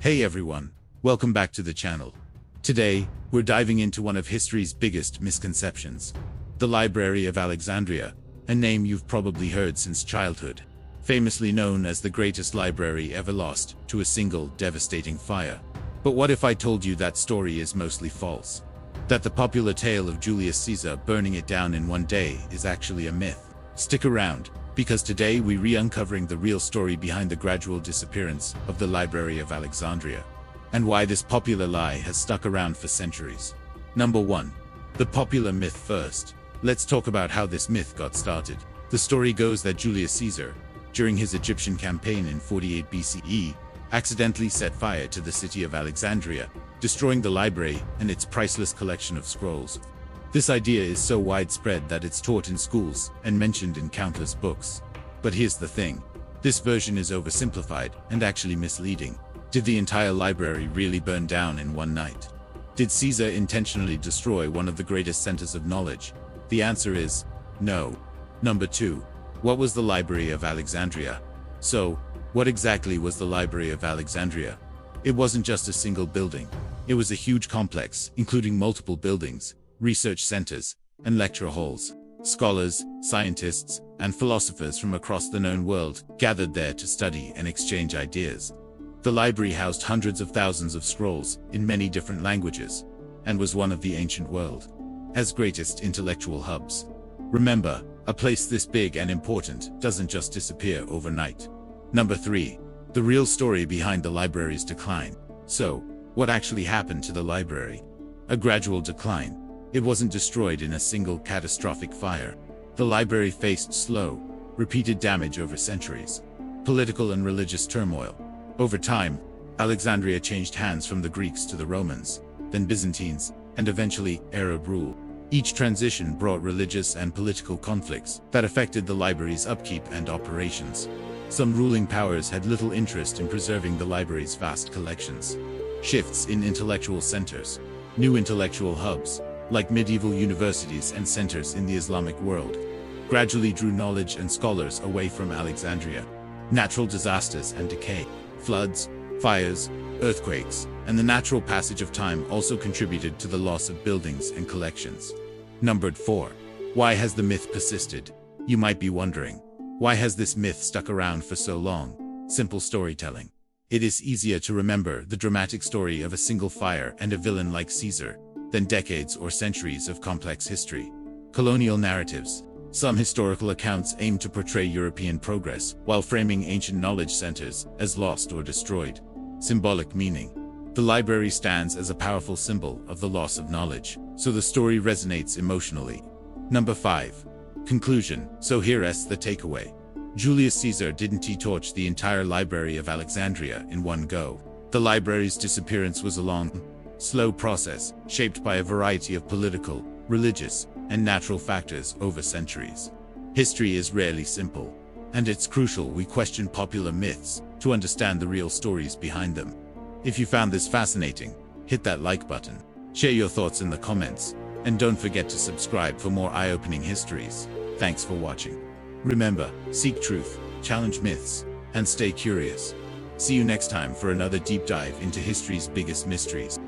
Hey everyone, welcome back to the channel. Today, we're diving into one of history's biggest misconceptions. The Library of Alexandria, a name you've probably heard since childhood. Famously known as the greatest library ever lost to a single devastating fire. But what if I told you that story is mostly false? That the popular tale of Julius Caesar burning it down in one day is actually a myth? Stick around, because today we're re-uncovering the real story behind the gradual disappearance of the Library of Alexandria, and why this popular lie has stuck around for centuries. Number 1. The popular myth first. Let's talk about how this myth got started. The story goes that Julius Caesar, during his Egyptian campaign in 48 BCE, accidentally set fire to the city of Alexandria, destroying the library and its priceless collection of scrolls. This idea is so widespread that it's taught in schools and mentioned in countless books. But here's the thing. This version is oversimplified and actually misleading. Did the entire library really burn down in one night? Did Caesar intentionally destroy one of the greatest centers of knowledge? The answer is no. Number 2. What was the Library of Alexandria? So, what exactly was the Library of Alexandria? It wasn't just a single building. It was a huge complex, including multiple buildings, research centers, and lecture halls. Scholars, scientists, and philosophers from across the known world gathered there to study and exchange ideas. The library housed hundreds of thousands of scrolls in many different languages, and was one of the ancient world's greatest intellectual hubs. Remember, a place this big and important doesn't just disappear overnight. Number 3. The real story behind the library's decline. So, what actually happened to the library? A gradual decline. It wasn't destroyed in a single catastrophic fire. The library faced slow, repeated damage over centuries. Political and religious turmoil. Over time, Alexandria changed hands from the Greeks to the Romans, then Byzantines, and eventually Arab rule. Each transition brought religious and political conflicts that affected the library's upkeep and operations. Some ruling powers had little interest in preserving the library's vast collections. Shifts in intellectual centers. New intellectual hubs, like medieval universities and centers in the Islamic world, gradually drew knowledge and scholars away from Alexandria. Natural disasters and decay, floods, fires, earthquakes, and the natural passage of time also contributed to the loss of buildings and collections. Number 4. Why has the myth persisted? You might be wondering, why has this myth stuck around for so long? Simple storytelling. It is easier to remember the dramatic story of a single fire and a villain like Caesar than decades or centuries of complex history. Colonial narratives. Some historical accounts aim to portray European progress while framing ancient knowledge centers as lost or destroyed. Symbolic meaning. The library stands as a powerful symbol of the loss of knowledge, so the story resonates emotionally. Number 5. Conclusion. So here's the takeaway. Julius Caesar didn't torch the entire Library of Alexandria in one go. The library's disappearance was a long, slow process, shaped by a variety of political, religious, and natural factors over centuries. History is rarely simple, and it's crucial we question popular myths to understand the real stories behind them. If you found this fascinating, hit that like button, share your thoughts in the comments, and don't forget to subscribe for more eye-opening histories. Thanks for watching. Remember, seek truth, challenge myths, and stay curious. See you next time for another deep dive into history's biggest mysteries.